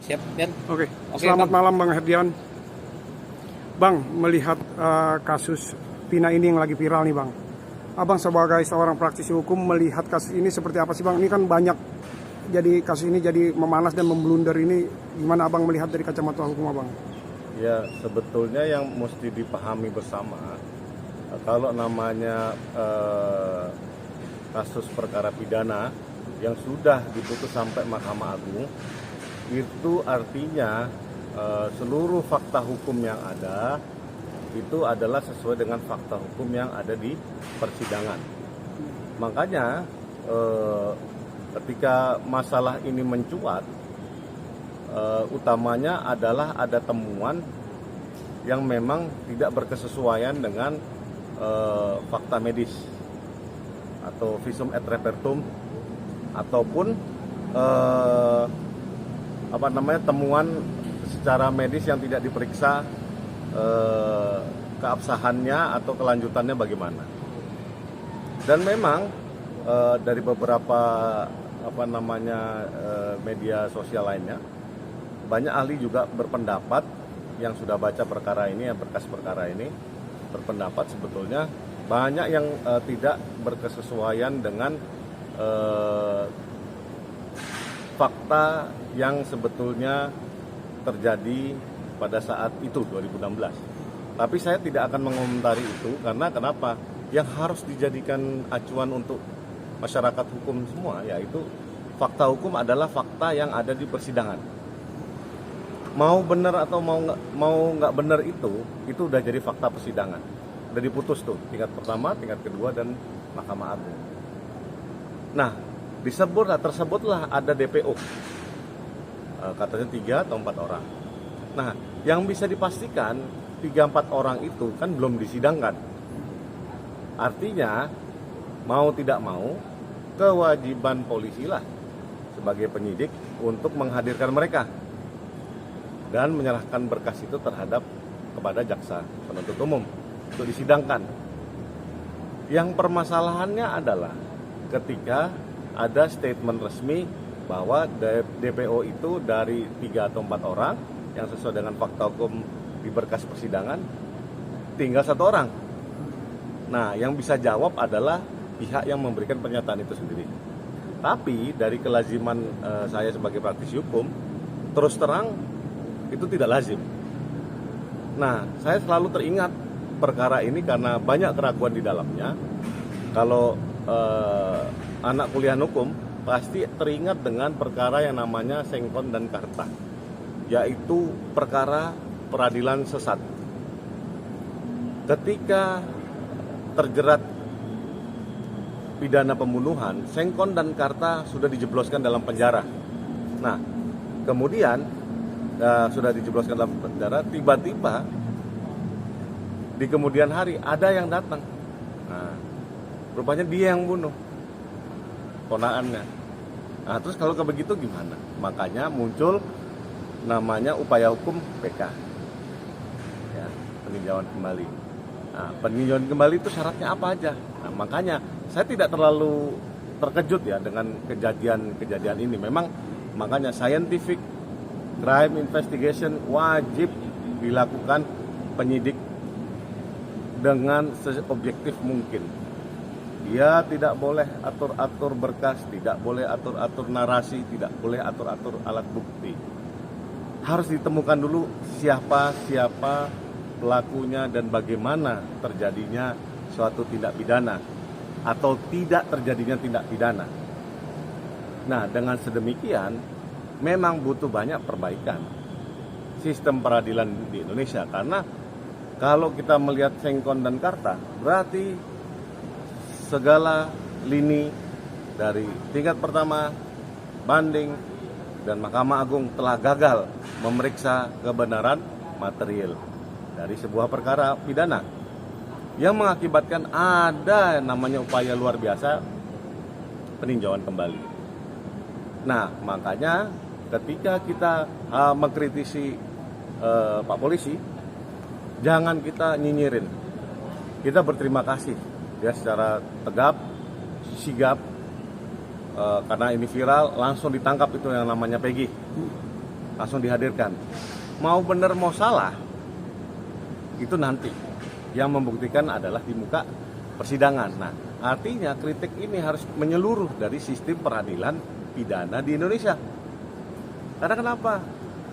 Siap, Ben. Oke, Oke, selamat Bang. malam Bang Herdian. Bang, melihat kasus Vina ini yang lagi viral nih Bang. Abang sebagai seorang praktisi hukum melihat kasus ini seperti apa sih Bang? Ini kan banyak, jadi kasus ini jadi memanas dan memblunder ini. Gimana Abang melihat dari kacamata hukum Abang? Ya, sebetulnya yang mesti dipahami bersama, kalau namanya kasus perkara pidana yang sudah diputus sampai Mahkamah Agung, itu artinya seluruh fakta hukum yang ada itu adalah sesuai dengan fakta hukum yang ada di persidangan. Makanya ketika masalah ini mencuat, utamanya adalah ada temuan yang memang tidak berkesesuaian dengan fakta medis atau visum et repertum ataupun temuan secara medis yang tidak diperiksa keabsahannya atau kelanjutannya bagaimana. Dan memang dari beberapa media sosial lainnya, banyak ahli juga berpendapat yang sudah baca perkara ini, yang berkas perkara ini, berpendapat sebetulnya banyak yang tidak berkesesuaian dengan fakta yang sebetulnya terjadi pada saat itu 2016. Tapi saya tidak akan mengomentari itu karena kenapa? Yang harus dijadikan acuan untuk masyarakat hukum semua yaitu fakta hukum adalah fakta yang ada di persidangan. Mau benar atau mau nggak benar itu udah jadi fakta persidangan. Udah diputus tuh tingkat pertama, tingkat kedua dan Mahkamah Agung. Nah, tersebutlah ada DPO. Katanya 3 atau 4 orang. Nah, yang bisa dipastikan 3-4 orang itu kan belum disidangkan. Artinya, mau tidak mau, kewajiban polisi lah sebagai penyidik untuk menghadirkan mereka dan menyerahkan berkas itu kepada jaksa penuntut umum untuk disidangkan. Yang permasalahannya adalah ketika ada statement resmi bahwa DPO itu dari 3 atau 4 orang yang sesuai dengan fakta hukum di berkas persidangan tinggal 1 orang. Nah, yang bisa jawab adalah pihak yang memberikan pernyataan itu sendiri. Tapi dari kelaziman saya sebagai praktisi hukum, terus terang itu tidak lazim. Nah, saya selalu teringat perkara ini karena banyak keraguan di dalamnya. Kalau anak kuliah hukum pasti teringat dengan perkara yang namanya Sengkon dan Karta, yaitu perkara peradilan sesat. Ketika terjerat pidana pembunuhan, Sengkon dan Karta sudah dijebloskan dalam penjara. Nah, kemudian sudah dijebloskan dalam penjara, tiba-tiba di kemudian hari ada yang datang. Nah, rupanya dia yang bunuh ponakannya. Nah, terus kalau begitu gimana? Makanya muncul namanya upaya hukum PK, ya, peninjauan kembali. Nah, peninjauan kembali itu syaratnya apa aja? Nah, makanya saya tidak terlalu terkejut ya dengan kejadian ini. Memang makanya scientific crime investigation wajib dilakukan penyidik dengan seobjektif mungkin. Dia tidak boleh atur-atur berkas, tidak boleh atur-atur narasi, tidak boleh atur-atur alat bukti. Harus ditemukan dulu siapa pelakunya dan bagaimana terjadinya suatu tindak pidana atau tidak terjadinya tindak pidana. Nah, dengan sedemikian memang butuh banyak perbaikan sistem peradilan di Indonesia, karena kalau kita melihat Sengkon dan Karta, berarti segala lini dari tingkat pertama, banding, dan Mahkamah Agung telah gagal memeriksa kebenaran material dari sebuah perkara pidana yang mengakibatkan ada namanya upaya luar biasa peninjauan kembali. Nah, makanya ketika kita mengkritisi Pak Polisi, jangan kita nyinyirin. Kita berterima kasih dia secara tegap, sigap, karena ini viral, langsung ditangkap itu yang namanya Peggy. langsung dihadirkan. Mau benar mau salah, itu nanti yang membuktikan adalah di muka persidangan. Nah, artinya kritik ini harus menyeluruh dari sistem peradilan pidana di Indonesia. Karena kenapa?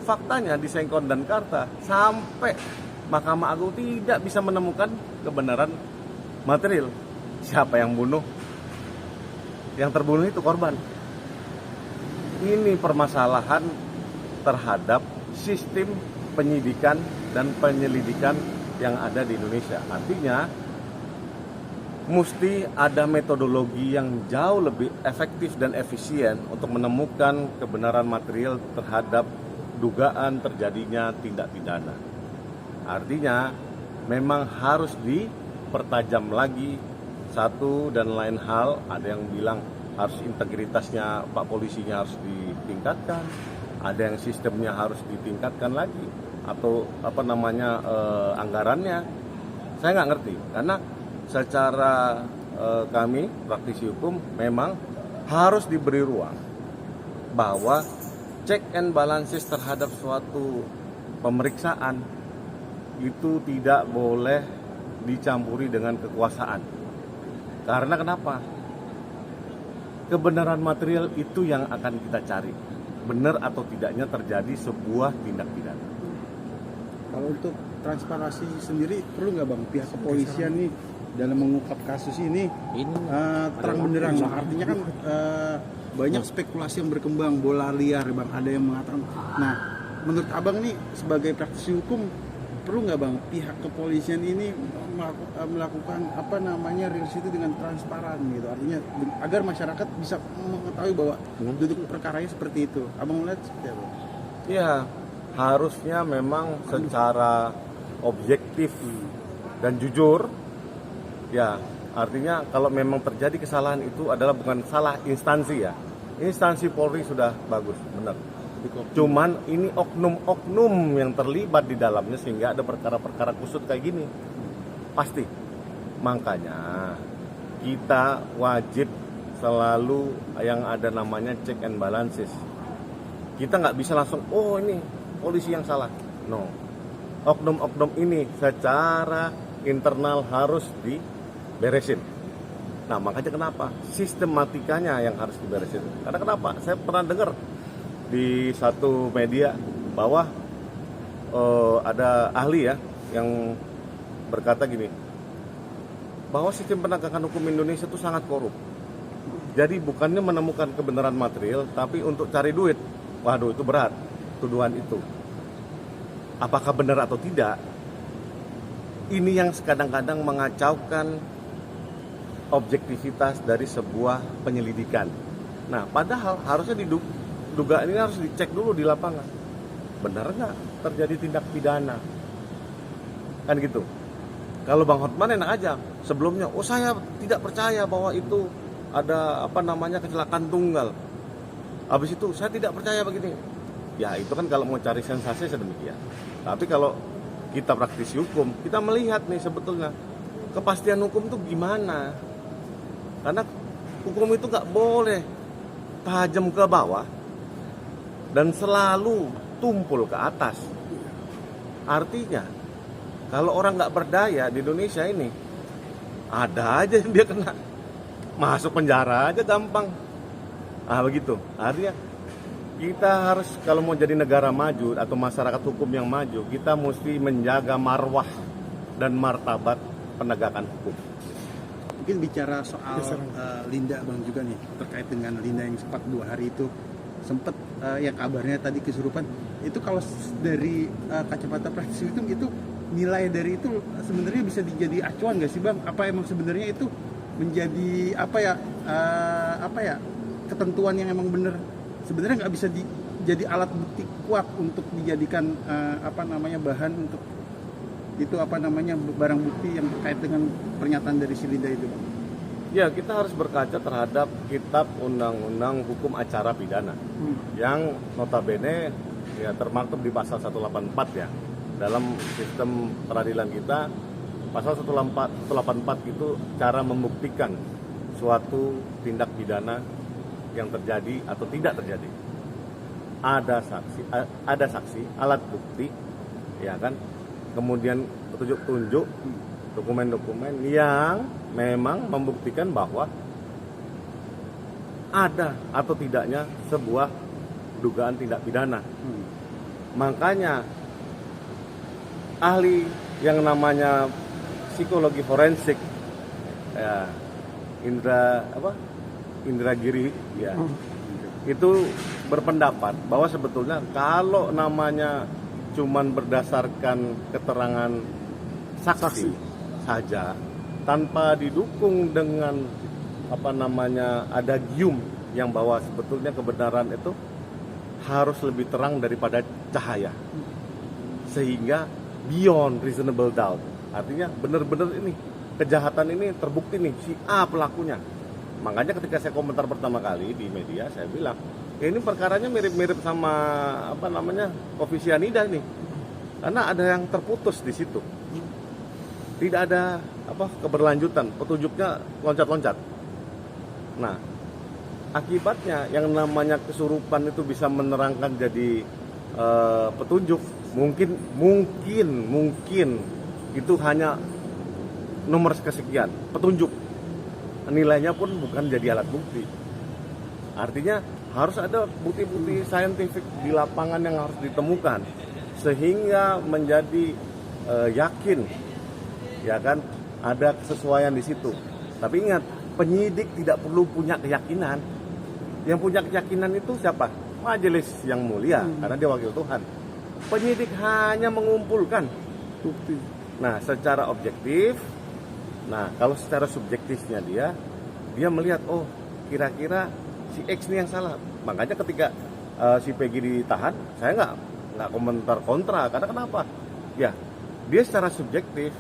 Faktanya di Sengkon dan Karta sampai Mahkamah Agung tidak bisa menemukan kebenaran material. Siapa yang bunuh? Yang terbunuh itu korban. Ini permasalahan terhadap sistem penyidikan dan penyelidikan yang ada di Indonesia. Artinya mesti ada metodologi yang jauh lebih efektif dan efisien untuk menemukan kebenaran material terhadap dugaan terjadinya tindak pidana. Artinya memang harus dipertajam lagi satu dan lain hal. Ada yang bilang harus integritasnya Pak polisinya harus ditingkatkan, ada yang sistemnya harus ditingkatkan lagi, atau anggarannya. Saya nggak ngerti, karena secara kami praktisi hukum memang harus diberi ruang bahwa check and balances terhadap suatu pemeriksaan itu tidak boleh dicampuri dengan kekuasaan. Karena kenapa? Kebenaran material itu yang akan kita cari. Benar atau tidaknya terjadi sebuah tindak pidana. Kalau untuk transparansi sendiri perlu nggak Bang pihak kepolisian nih dalam mengungkap kasus ini terang benderang Bang? Artinya kan banyak spekulasi yang berkembang, bola liar Bang, ada yang mengatakan. Nah, menurut Abang nih sebagai praktisi hukum perlu nggak Bang pihak kepolisian ini melakukan real itu dengan transparan gitu, artinya agar masyarakat bisa mengetahui bahwa duduk perkaranya seperti itu. Abang melihat seperti apa? Ya, harusnya memang secara objektif dan jujur. Ya, artinya kalau memang terjadi kesalahan itu adalah bukan salah instansi ya. Instansi Polri sudah bagus, benar. Cuman ini oknum-oknum yang terlibat di dalamnya sehingga ada perkara-perkara kusut kayak gini. Pasti. Makanya kita wajib selalu yang ada namanya check and balances. Kita nggak bisa langsung, oh ini polisi yang salah. No. Oknum-oknum ini secara internal harus diberesin. Nah, makanya kenapa? Sistematikanya yang harus diberesin. Karena kenapa? Saya pernah dengar di satu media bahwa ada ahli ya yang berkata gini, bahwa sistem penegakan hukum Indonesia itu sangat korup. Jadi bukannya menemukan kebenaran material, tapi untuk cari duit. Waduh, itu berat tuduhan itu. Apakah benar atau tidak? Ini yang kadang-kadang mengacaukan objektivitas dari sebuah penyelidikan. Nah, padahal harusnya dugaan ini harus dicek dulu di lapangan. Benar nggak terjadi tindak pidana? Kan gitu. Kalau Bang Hotman enak aja. Sebelumnya, saya tidak percaya bahwa itu ada kecelakaan tunggal. Habis itu saya tidak percaya begini. Ya itu kan kalau mau cari sensasi sedemikian. Tapi kalau kita praktisi hukum, kita melihat nih sebetulnya kepastian hukum itu gimana. Karena hukum itu nggak boleh tajam ke bawah dan selalu tumpul ke atas. Artinya kalau orang nggak berdaya di Indonesia ini, ada aja dia kena masuk penjara aja gampang. Begitu. Artinya kita harus kalau mau jadi negara maju atau masyarakat hukum yang maju, kita mesti menjaga marwah dan martabat penegakan hukum. Mungkin bicara soal Linda Bang juga nih, terkait dengan Linda yang sempat 2 hari itu sempat ya kabarnya tadi kesurupan. Itu kalau dari kacamata praktisi itu nilai dari itu sebenarnya bisa dijadi acuan nggak sih Bang? Apa emang sebenarnya itu menjadi ketentuan yang emang benar sebenarnya nggak bisa jadi alat bukti kuat untuk dijadikan bahan untuk itu barang bukti yang terkait dengan pernyataan dari si Linda itu Bang? Ya, kita harus berkaca terhadap kitab undang-undang hukum acara pidana yang notabene ya termaktub di pasal 184 ya. Dalam sistem peradilan kita pasal 184 itu cara membuktikan suatu tindak pidana yang terjadi atau tidak terjadi. ada saksi, alat bukti, ya kan, kemudian petunjuk-petunjuk, dokumen-dokumen yang memang membuktikan bahwa ada atau tidaknya sebuah dugaan tindak pidana. Makanya ahli yang namanya psikologi forensik, ya, Indra Giri, ya, itu berpendapat bahwa sebetulnya kalau namanya cuman berdasarkan keterangan saksi saja tanpa didukung dengan adagium yang bahwa sebetulnya kebenaran itu harus lebih terang daripada cahaya, sehingga beyond reasonable doubt, artinya benar-benar ini kejahatan ini terbukti nih si A pelakunya. Makanya ketika saya komentar pertama kali di media, saya bilang ya ini perkaranya mirip-mirip sama Coffee Cyanida nih, karena ada yang terputus di situ, tidak ada keberlanjutan, petunjuknya loncat-loncat. Nah, akibatnya yang namanya kesurupan itu bisa menerangkan jadi petunjuk, mungkin itu hanya nomor kesekian petunjuk, nilainya pun bukan jadi alat bukti. Artinya harus ada bukti-bukti saintifik di lapangan yang harus ditemukan sehingga menjadi yakin, ya kan, ada kesesuaian di situ. Tapi ingat, penyidik tidak perlu punya keyakinan. Yang punya keyakinan itu siapa? Majelis yang mulia, karena dia wakil Tuhan. Penyidik hanya mengumpulkan bukti. Nah, secara objektif. Nah, kalau secara subjektifnya dia melihat, oh kira-kira si X ini yang salah. Makanya ketika si Peggy ditahan, saya nggak komentar kontra. Karena kenapa? Ya, dia secara subjektif,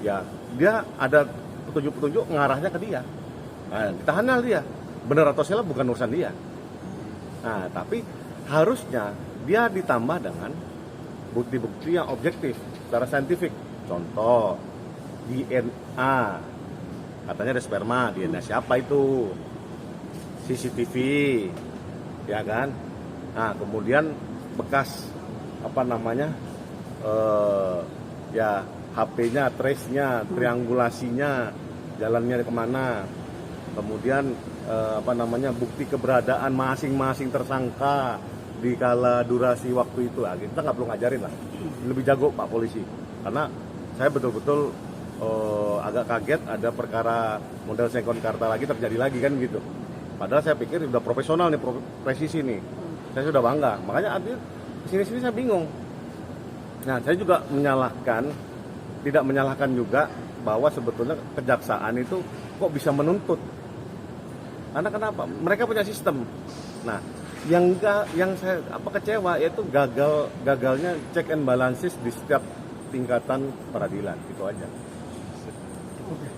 ya dia ada petunjuk-petunjuk ngarahnya ke dia. Nah, ditahanlah dia. Benar atau salah bukan urusan dia. Nah, tapi harusnya dia ditambah dengan bukti-bukti yang objektif secara saintifik. Contoh, DNA, katanya ada sperma, DNA siapa itu? CCTV, ya kan? Nah, kemudian bekas ya HP-nya, trace-nya, triangulasinya, jalannya kemana? Kemudian bukti keberadaan masing-masing tersangka di kala durasi waktu itu. Nah, kita nggak perlu ngajarin lah, lebih jago Pak Polisi, karena saya betul-betul agak kaget ada perkara model Sekon Karta lagi terjadi lagi kan gitu. Padahal saya pikir udah profesional nih, presisi nih. Saya sudah bangga. Makanya sini-sini saya bingung. Nah, saya juga tidak menyalahkan juga bahwa sebetulnya kejaksaan itu kok bisa menuntut. Karena kenapa? Mereka punya sistem. Nah, yang saya kecewa yaitu gagalnya check and balances di setiap tingkatan peradilan. Itu aja. Oke.